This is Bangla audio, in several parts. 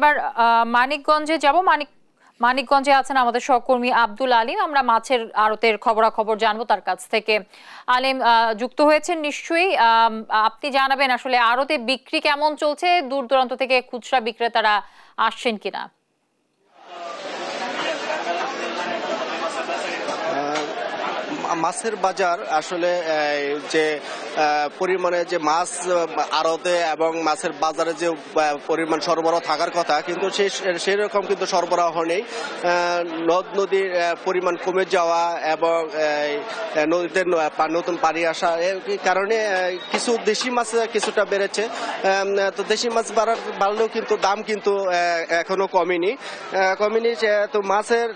এবার মানিকগঞ্জে যাব। মানিকগঞ্জে আছেন আমাদের সহকর্মী আব্দুল আলিম। আমরা মাছের আড়তের খবরাখবর জানবো তার কাছ থেকে। আলিম যুক্ত হয়েছেন নিশ্চয়ই। আপনি জানাবেন আসলে আড়তে বিক্রি কেমন চলছে, দূর দূরান্ত থেকে খুচরা বিক্রেতারা আসছেন কিনা। মাছের বাজার আসলে যে পরিমাণে যে মাছ আড়তে এবং মাছের বাজারে যে পরিমাণ সরবরাহ থাকার কথা, কিন্তু সেই রকম কিন্তু সরবরাহ নেই। নদ নদীর পরিমাণ কমে যাওয়া এবং নদীতে নতুন পানি আসা এর কারণে কিছু দেশি মাছ কিছুটা বেড়েছে। তো দেশি মাছ বাড়লেও কিন্তু দাম কিন্তু এখনো কমেনি। তো মাছের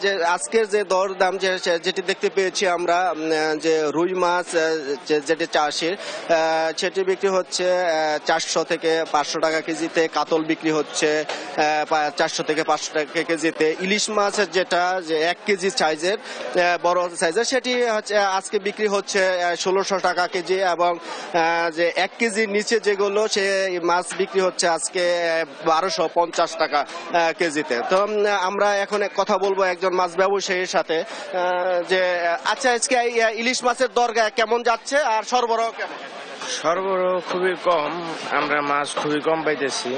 যে আজকের যে দর দাম যেটি দেখতে পেয়েছি আমরা, যে রুই মাছ যেটি চাষের সেটি বিক্রি হচ্ছে 400 থেকে 500 টাকা কেজিতে। কাতল বিক্রি হচ্ছে 400 থেকে 500 টাকা কেজিতে। ইলিশ মাছ যেটা যে 1 কেজি সাইজের বড় সাইজের সেটি হচ্ছে আজকে বিক্রি হচ্ছে 1600 টাকা কেজি, এবং যে 1 কেজির নিচে যেগুলো সে মাছ বিক্রি হচ্ছে আজকে 1250 টাকা কেজিতে। তো আমরা এখন কথা বলবো একজন মাছ ব্যবসায়ীর সাথে, যে আচ্ছা আজকে ইলিশ মাছের দর কেমন যাচ্ছে আর সরবরাহ কেমন? সরবরাহ খুবই কম, আমরা মাছ খুবই কম পাইতেছি।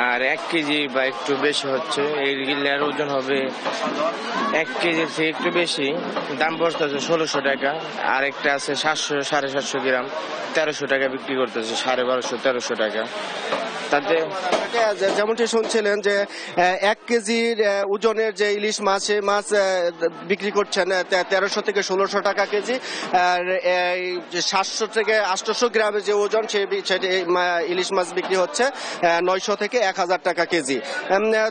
আর 1 কেজি বা একটু বেশি হচ্ছে, এই গিলার ওজন হবে 1 কেজির থেকে একটু বেশি। দাম বসতেছে 1600 টাকা। আর একটা আছে 700 750 গ্রাম, 1300 টাকা বিক্রি করতেছে, 1250 1300 টাকা। তাতে যেমনটি শুনছিলেন যে 1 কেজির ওজনের যে ইলিশ মাছ, সেই মাছ বিক্রি করছেন 1300 থেকে 1600 টাকা কেজি। আর 700 থেকে 800 গ্রামের যে ওজন সেটি ইলিশ মাছ বিক্রি হচ্ছে 900 থেকে 1000 টাকা কেজি।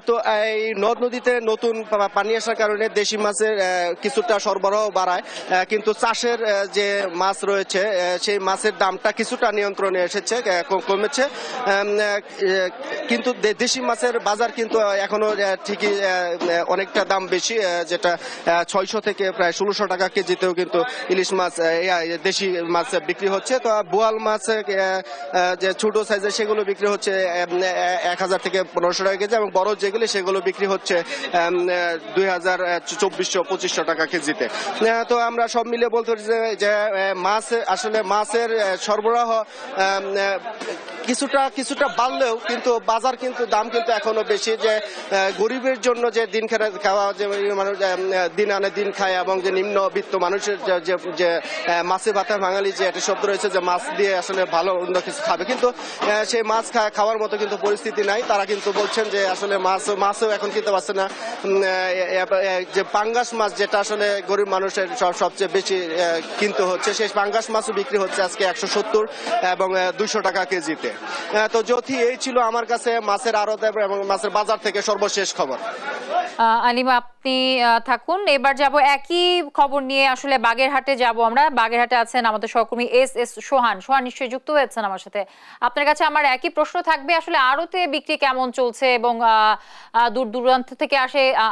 তো এই নদ নদীতে নতুন পানি আসার কারণে দেশি মাছের কিছুটা সরবরাহ বাড়ায়, কিন্তু চাষের যে মাছ রয়েছে সেই মাছের দামটা কিছুটা নিয়ন্ত্রণে এসেছে, কমেছে। কিন্তু দেশি মাছের বাজার কিন্তু এখনো ঠিকই অনেকটা দাম বেশি, যেটা 600 থেকে প্রায় 1600 টাকা কেজিতেও কিন্তু ইলিশ মাছ দেশি মাছ বিক্রি হচ্ছে। তো বোয়াল মাছ যে ছোট সাইজের সেগুলো বিক্রি হচ্ছে 1000 থেকে 1500 টাকা কেজি, এবং বড় যেগুলি সেগুলো বিক্রি হচ্ছে 2400-2500 টাকা কেজিতে। তো আমরা সব মিলে বলতে পারি যে মাছ আসলে মাছের সরবরাহ কিছুটা বাড়লেও কিন্তু বাজার কিন্তু দাম কিন্তু এখনো বেশি। যে গরিবের জন্য যে দিন খাওয়া, যে মানুষ দিন আনে দিন খায়, এবং যে নিম্নবিত্ত মানুষের যে মাছে ভাতে বাঙালি যে একটা শব্দ রয়েছে, যে মাছ দিয়ে আসলে ভালো অন্য কিছু খাবে, কিন্তু সেই মাছ খাওয়ার মতো কিন্তু পরিস্থিতি নাই। তারা কিন্তু বলছেন যে আসলে মাছও এখন কিনতে পারছে না। যে পাঙ্গাস মাছ, যেটা আসলে গরিব মানুষের সবচেয়ে বেশি কিনতে হচ্ছে, সেই পাঙ্গাস মাছও বিক্রি হচ্ছে আজকে 170 এবং 200 টাকা কেজিতে। তো জ্যোতি, এই ছিল আমার কাছে মাছের আড়ত এবং মাছের বাজার থেকে সর্বশেষ খবর। আলিমা, আপনি থাকুন। এবার যাব একই খবর নিয়ে, আসলে বাগেরহাটে যাব আমরা। বাগেরহাটে আছেন আমাদের সহকর্মী এস সোহান। নিশ্চয়ই যুক্ত হয়েছেন আমার সাথে। আপনার কাছে আমার একই প্রশ্ন থাকবে, আসলে আড়তে বিক্রি কেমন চলছে এবং দূর দূরান্ত থেকে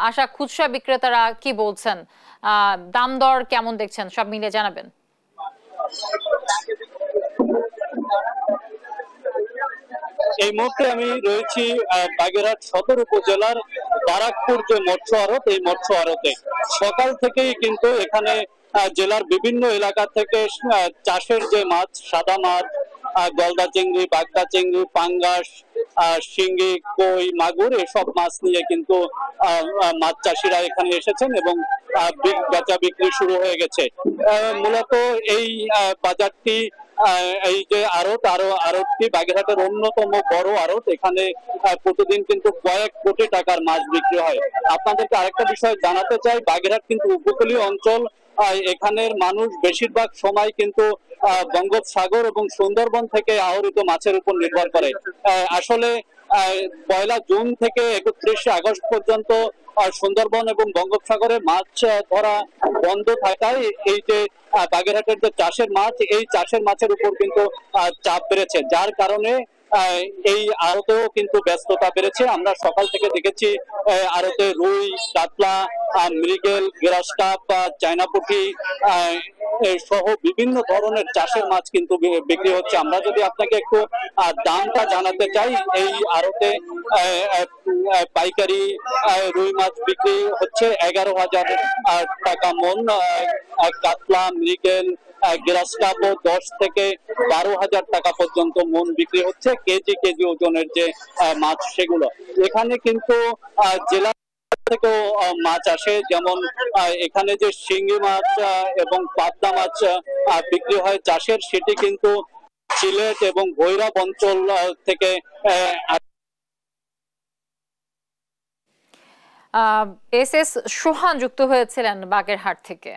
আসা খুচরা বিক্রেতারা কি বলছেন, দাম দর কেমন দেখছেন, সব মিলে জানাবেন। এই মুহূর্তে আমি রয়েছি বাগেরহাট সদর উপজেলার বারাকপুর যে মৎস্য আড়ত, এই মৎস্য আড়তে সকাল থেকেই কিন্তু এখানে জেলার বিভিন্ন এলাকা থেকে চাষের যে মাছ, সাদা মাছ, গলদা চিংড়ি, বাগদা চিংড়ি, পাঙ্গাস, শিঙ্গি, কই, মাগুর, এসব মাছ নিয়ে কিন্তু মাছ চাষিরা এখানে এসেছেন এবং বেচা বিক্রি শুরু হয়ে গেছে। মূলত এই বাজারটি, এই যে আড়তটি বাগেরহাটের অন্যতম বড় আড়ত। এখানে প্রতিদিন কিন্তু কয়েক কোটি টাকার মাছ বিক্রি হয়। আপনাদেরকে আরেকটা বিষয় জানাতে চাই, বাগেরহাট কিন্তু উপকূলীয় অঞ্চল। এখানের মানুষ বেশিরভাগ সময় কিন্তু বঙ্গোপসাগর এবং সুন্দরবন থেকে আহরিত মাছের উপর নির্ভর করে। আসলে 1 জুন থেকে 31 আগস্ট পর্যন্ত সুন্দরবন এবং বঙ্গোপসাগরে মাছ ধরা বন্ধ থাকায় এই যে বাগেরহাটের যে চাষের মাছ, এই চাষের মাছের উপর কিন্তু চাপ বেড়েছে, যার কারণে এই আড়তেও কিন্তু ব্যস্ততা বেড়েছে। আমরা সকাল থেকে দেখেছি আড়তে রুই, কাতলা, মৃগেল, গ্রাস কাপ, চায়না পুঁটি সহ বিভিন্ন ধরনের চাষের মাছ কিন্তু বিক্রি হচ্ছে। আমরা যদি আপনাকে একটু দামটা জানাতে চাই, এই আড়তে পাইকারি রুই মাছ বিক্রি হচ্ছে 11,000 টাকা মন, কাতলা, মৃগেল, গ্রাস কাপ 10 থেকে 12,000 টাকা পর্যন্ত মন বিক্রি হচ্ছে। কেজি কেজি ওজনের যে মাছ সেগুলো এখানে কিন্তু জেলা থেকেও মাছ আসে, যেমন এখানে যে শিঙ্গি মাছ এবং পাবদা মাছ বিক্রি হয় চাষের, সেটি কিন্তু সিলেট এবং ভৈরব অঞ্চল থেকে এস এস সোহান যুক্ত হয়েছিলেন বাগেরহাট থেকে।